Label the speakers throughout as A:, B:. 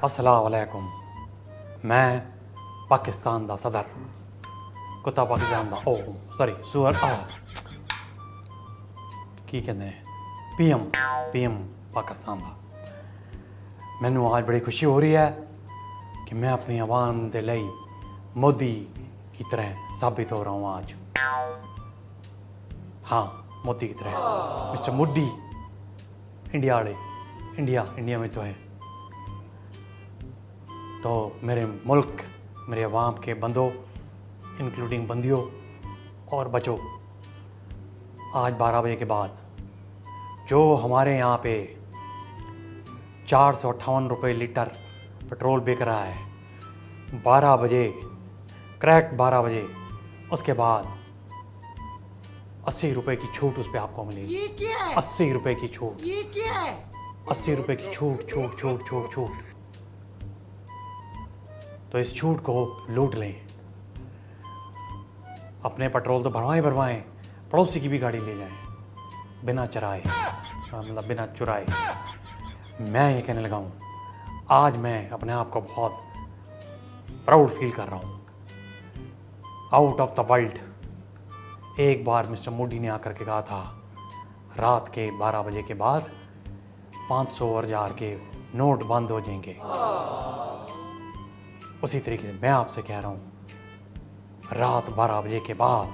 A: अस्सलाम वालेकुम। मैं पाकिस्तान दा सदर कुत्ता पाकिस्तान दा सॉरी सूअर की कहते हैं पीएम पाकिस्तान दा। मैनू आज बड़ी खुशी हो रही है कि मैं अपनी आवाम दे लई मोदी की तरह साबित हो रहा हूँ आज। हाँ, मोदी की तरह, मिस्टर मोदी इंडिया वाले, इंडिया में तो है। तो मेरे मुल्क, मेरे अवाम के बंदों, इंक्लूडिंग बंदियों और बच्चों, आज 12 बजे के बाद जो हमारे यहाँ पे 458 रुपये लीटर पेट्रोल बिक रहा है, 12 बजे करेक्ट 12 बजे उसके बाद 80 रुपये की छूट उस पर आपको मिलेगी।
B: ये क्या है?
A: 80 रुपये की छूट।
B: ये क्या है?
A: 80 रुपये की छूट। तो इस छूट को लूट लें। अपने पेट्रोल तो भरवाएं, पड़ोसी की भी गाड़ी ले जाएं, बिना चराए, मतलब बिना चुराए। मैं ये कहने लगा हूँ, आज मैं अपने आप को बहुत प्राउड फील कर रहा हूँ। Out of the world. एक बार मिस्टर मोदी ने आकर के कहा था, रात के 12 बजे के बाद 500 और 1000 के नोट बंद हो जाएंगे। उसी तरीके से मैं आपसे कह रहा हूँ, रात 12 बजे के बाद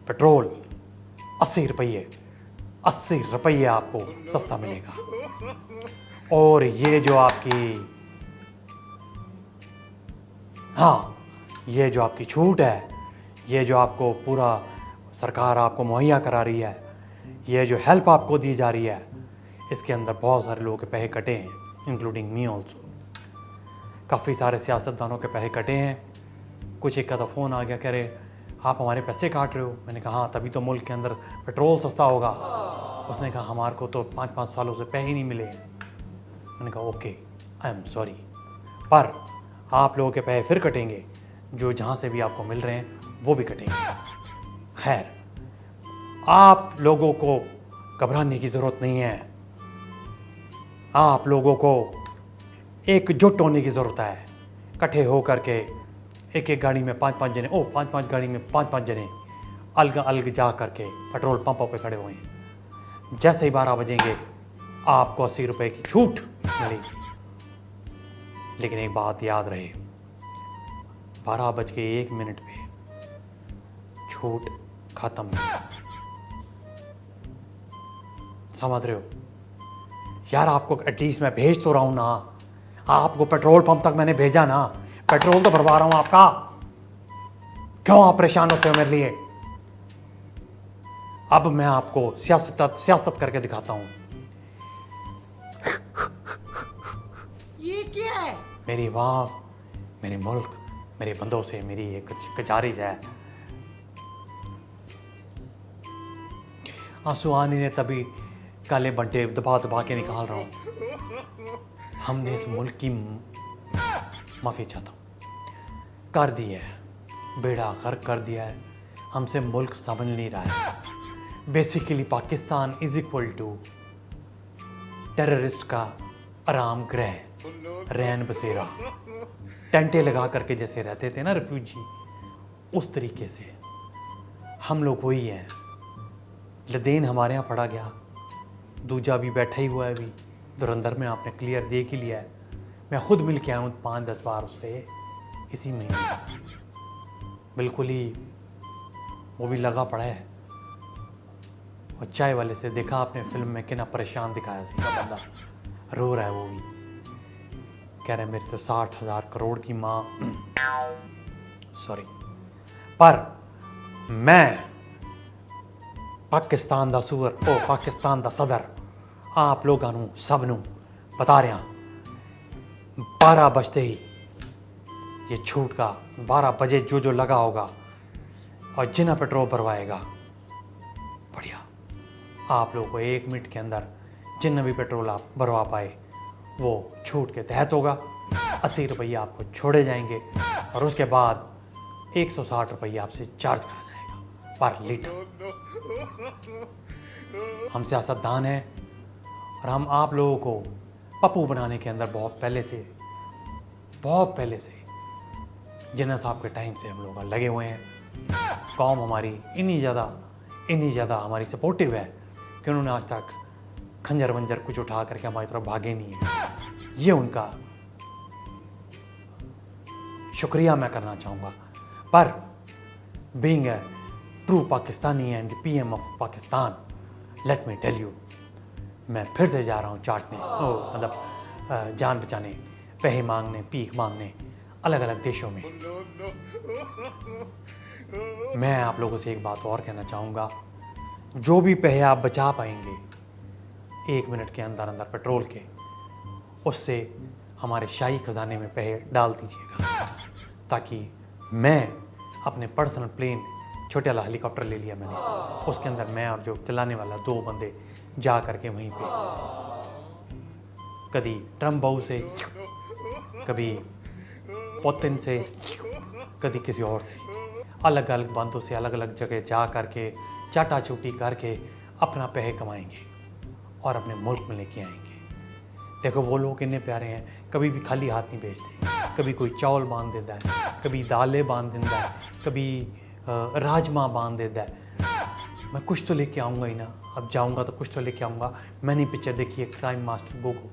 A: पेट्रोल 80 रुपये आपको सस्ता मिलेगा। और ये जो आपकी छूट है, ये जो आपको पूरा सरकार आपको मुहैया करा रही है, ये जो हेल्प आपको दी जा रही है, इसके अंदर बहुत सारे लोगों के पैसे कटे हैं, इंक्लूडिंग मी ऑल्सो। काफ़ी सारे सियासतदानों के पैसे कटे हैं। कुछ एक का तो फ़ोन आ गया, कह रहे आप हमारे पैसे काट रहे हो। मैंने कहा हाँ, तभी तो मुल्क के अंदर पेट्रोल सस्ता होगा। उसने कहा हमारे को तो 5-5 सालों से पैसे ही नहीं मिले। मैंने कहा ओके, आई एम सॉरी, पर आप लोगों के पैसे फिर कटेंगे, जो जहाँ से भी आपको मिल रहे हैं वो भी कटेंगे। खैर, आप लोगों को घबराने की ज़रूरत नहीं है। आप लोगों को एकजुट होने की ज़रूरत है। इकट्ठे हो करके एक गाड़ी में 5-5 जने, 5-5 गाड़ी में 5-5 जने अलग जा करके पेट्रोल पंपों पे खड़े हुए हैं। जैसे ही 12 बजेंगे आपको 80 रुपये की छूट मिलेगी। लेकिन एक बात याद रहे, 12:01 पे छूट खत्म नहीं। समझ रहे हो यार? आपको एटलीस्ट मैं भेज तो रहा हूं ना, आपको पेट्रोल पंप तक मैंने भेजा ना, पेट्रोल तो भरवा रहा हूं आपका। क्यों आप परेशान होते हो मेरे लिए? अब मैं आपको सियासत करके दिखाता हूं।
B: ये क्या है?
A: मेरी वाह, मेरे मुल्क, मेरे बंदों से मेरी एक गुजारिश है। आंसू आ नहीं रहे, तभी काले बंटे दबा के निकाल रहा हूं। हमने इस मुल्क की माफ़ी चाहता हूँ, कर दी है, बेड़ा गर्क कर दिया है। हमसे मुल्क समझ नहीं रहा है। Basically Pakistan is equal to terrorist का आराम गृह, रैन बसेरा। टेंटे लगा करके जैसे रहते थे ना रिफ्यूजी, उस तरीके से हम लोग वही हैं। लदेन हमारे यहाँ पड़ा गया, दूजा भी बैठा ही हुआ है। अभी धुरंधर में आपने क्लियर देख ही लिया है। मैं खुद मिल के आया हूँ 5-10 बार उससे इसी महीने। बिल्कुल ही वो भी लगा पड़ा है। और चाय वाले से देखा आपने फिल्म में कितना परेशान दिखाया, सीधा बंदा रो रहा है। वो भी कह रहे मेरी तो 60,000 करोड़ की माँ सॉरी। पर मैं पाकिस्तान दा सूअर, पाकिस्तान दा सदर, आप लोगों नूं सब नूं बता रहा, 12 बजते ही ये छूट का 12 बजे जो लगा होगा और जिन्हें पेट्रोल भरवाएगा, बढ़िया, आप लोगों को 1 मिनट के अंदर जिन्हें भी पेट्रोल आप भरवा पाए वो छूट के तहत होगा। 80 रुपये आपको छोड़े जाएंगे और उसके बाद 160 रुपये आपसे चार्ज करा जाएगा पर लीटर। हम सियासतदान हैं और हम आप लोगों को पप्पू बनाने के अंदर बहुत पहले से जिन्ना साहब के टाइम से हम लोग लगे हुए हैं। कौम हमारी इन्नी ज़्यादा हमारी सपोर्टिव है कि उन्होंने आज तक खंजर वंजर कुछ उठा करके हमारी तरफ भागे नहीं है। ये उनका शुक्रिया मैं करना चाहूँगा। पर being a true Pakistani and the PM of Pakistan, let me tell you, मैं फिर से जा रहा हूँ चाटने, मतलब जान बचाने, पैसे मांगने, भीख मांगने अलग अलग देशों में। मैं आप लोगों से एक बात और कहना चाहूँगा, जो भी पैसे आप बचा पाएंगे 1 मिनट के अंदर अंदर पेट्रोल के, उससे हमारे शाही खजाने में पैसे डाल दीजिएगा, ताकि मैं अपने पर्सनल प्लेन, छोटे वाला हेलीकॉप्टर ले लिया मैंने, उसके अंदर मैं और जो चलाने वाला 2 बंदे जा करके वहीं पे कभी ट्रम्प बहू से, कभी पुतिन से, कभी किसी और से, अलग अलग बंदों से अलग अलग जगह जा करके चाटा चूटी करके अपना पैसे कमाएंगे और अपने मुल्क में लेके आएंगे। देखो वो लोग कितने प्यारे हैं, कभी भी खाली हाथ नहीं भेजते। कभी कोई चावल बांध देता है, कभी दालें बांध देता है, कभी राजमा बांध देता है। मैं कुछ तो लेके आऊँगा ही ना, अब जाऊँगा तो कुछ तो लेके आऊँगा। मैंने पिक्चर देखी है, क्राइम मास्टर गोगो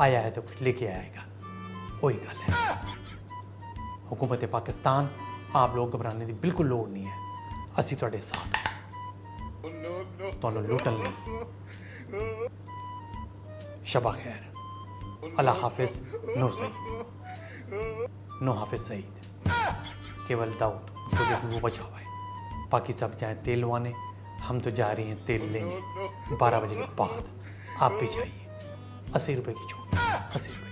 A: आया है तो कुछ लेके आएगा, वही गल है। हुकूमत पाकिस्तान, आप लोग घबराने की बिल्कुल लोड़ नहीं है, असी तुहाडे साथ तुहानू लुटन नहीं। शबा खैर, अल्लाह हाफिज, नो सईद, नो हाफिज सईद, केवल दाऊद क्योंकि वो बचा हुआ है। बाकी सब जाए तेल लवाने, हम तो जा रहे हैं तेल लेने 12 बजे के बाद। आप भी जाइए, 80 रुपये की छूट, 80 रुपये।